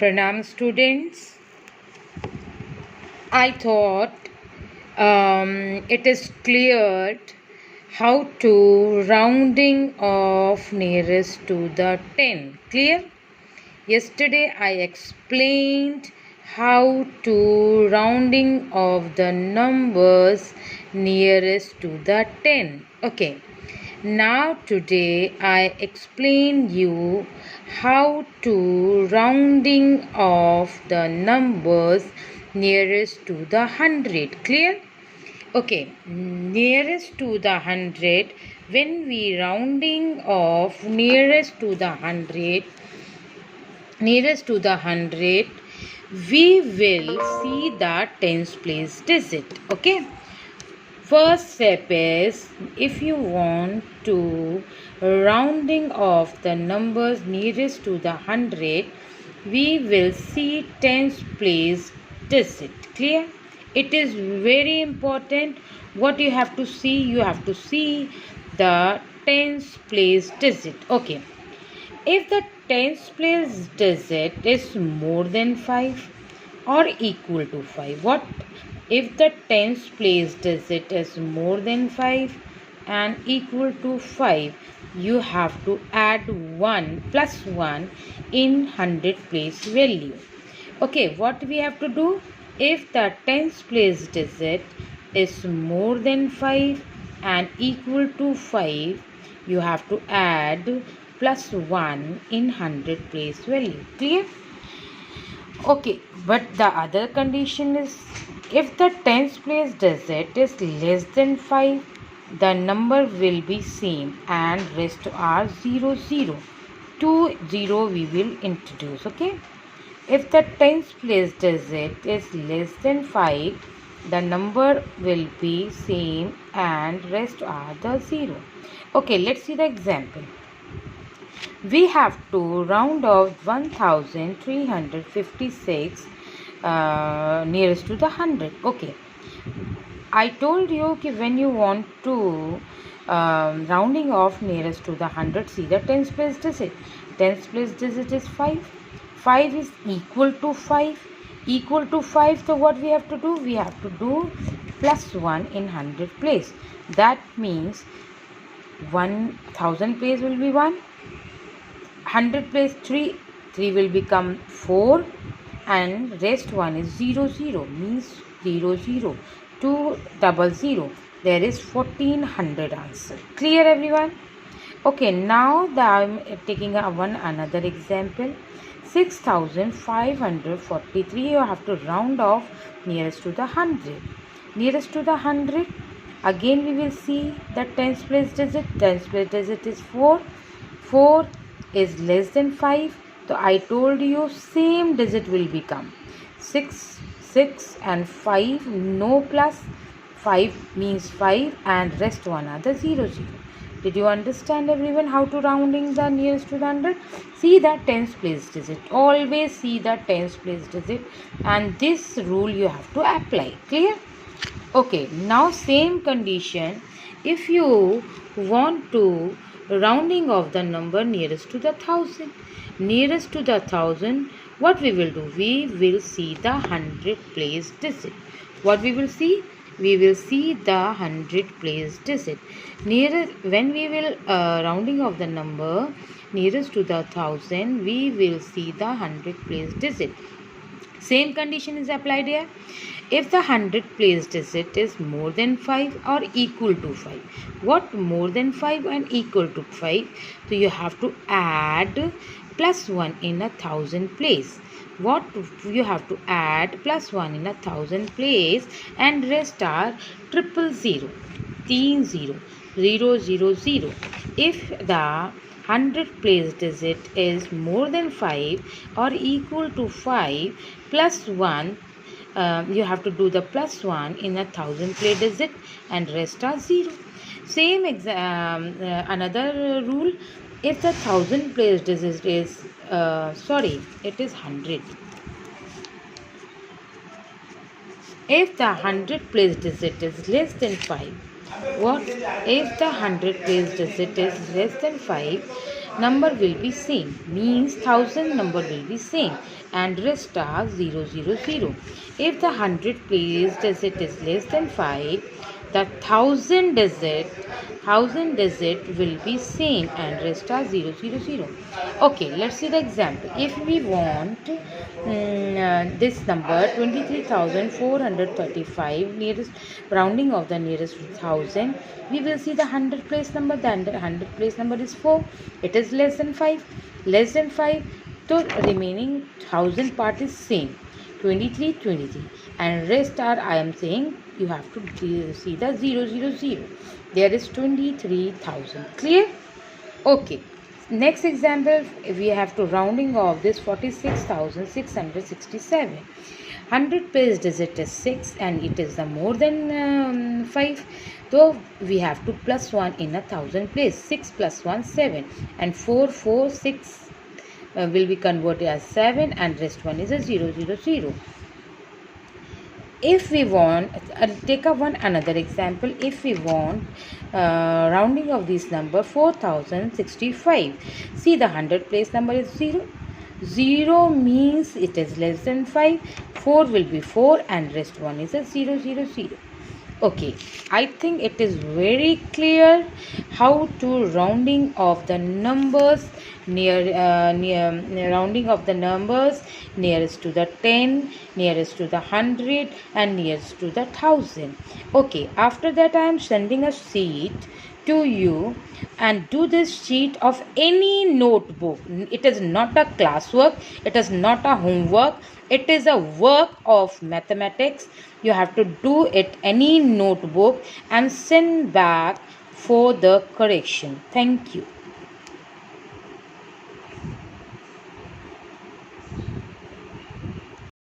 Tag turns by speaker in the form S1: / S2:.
S1: Pranam students. I thought it is cleared how to rounding off nearest to the 10. Clear? Yesterday I explained how to rounding of the numbers nearest to the 10. Okay. Now today I explain you how to rounding off the numbers nearest to the 100. Clear? Okay, nearest to the 100, when we rounding off nearest to the 100, we will see the tens place digit. Okay. First step is, if you want to rounding off the numbers nearest to the 100, we will see tens place digit. Clear? It is very important. What you have to see? You have to see the tens place digit. Okay. If the tens place digit is more than 5 or equal to 5, what? If the tens place digit is more than 5 and equal to 5, you have to add 1 plus 1 in 100 place value. Okay, what we have to do? If the tens place digit is more than 5 and equal to 5, you have to add plus 1 in 100 place value. Clear? Okay, but the other condition is, if the tens place digit is less than 5, the number will be same and rest are 0, 0. 2, 0 we will introduce. Okay. If the tens place digit is less than 5, the number will be same and rest are the 0. Okay, let's see the example. We have to round off 1356 nearest to the 100. Okay. I told you that when you want to rounding off nearest to the 100, see the tens place digit. Tens place digit is 5. 5 is equal to 5. Equal to 5, so what we have to do? We have to do plus 1 in 100 place. That means 1000 place will be 1. 100 place 3. 3 will become 4. And rest 1 is 0, 0. Means 0, 0. 2, 0. There is 1400 answer. Clear everyone? Okay, now I am taking another example. 6543, you have to round off nearest to the 100. Nearest to the 100, again we will see the tens place digit. Tens place digit is 4. 4 is less than 5. So I told you same digit will become 6, 6 and 5, no plus. 5 means 5 and rest one other 0, 0. Did you understand everyone how to rounding the nearest to the 100? See the tens place digit. Always see the tens place digit, and this rule you have to apply. Clear? Okay, now same condition. If you want to rounding of the number nearest to the 1000. Nearest to the 1000, what we will do? We will see the 100 place digit. What we will see? We will see the 100 place digit. When we will rounding of the number nearest to the 1000, we will see the 100 place digit. Same condition is applied here. If the 100 place digit is more than 5 or equal to 5. What? More than 5 and equal to 5. So you have to add plus 1 in 1000 place. What? You have to add plus 1 in 1000 place, and rest are 000, 0, 0, 0, 0. If the 100 place digit is more than 5 or equal to 5, plus 1, you have to do the plus 1 in 1000 place digit, and rest are 0. Same another rule. If the 1000 place digit is it is 100. If the 100 place digit is less than 5, what? If the 100 place digit is less than 5, number will be same, means 1000 number will be same, and rest are 0 0 0. If the 100 place digit is less than 5, the 1000 digit will be same and rest are 0 0 0. Okay, let's see the example. If we want this number 23,435, nearest rounding of the nearest 1000, we will see the 100 place number. Then the 100 place number is 4. It is less than 5. Less than 5. So remaining 1000 part is same, 23 23, and rest are, I am saying, you have to see the 0 0 0. There is 23,000. Clear? Okay. Next example, we have to rounding of this 46,667. 100 place digit is 6 and it is the more than 5. So we have to plus 1 in 1000 place. 6 plus 1 7, and 4 4 6 will be converted as 7, and rest one is a 0 0 0. If we want, take up one another example. If we want rounding of this number 4065, see the 100 place number is 0. 0 means it is less than 5. 4 will be 4 and rest one is a 0 0 0. Okay, I think it is very clear how to rounding of the numbers near rounding of the numbers nearest to the 10, nearest to the 100, and nearest to the 1000. Okay, after that I am sending a sheet to you, and do this sheet of any notebook. It is not a classwork, it is not a homework, it is a work of mathematics. You have to do it any notebook and send back for the correction. Thank you.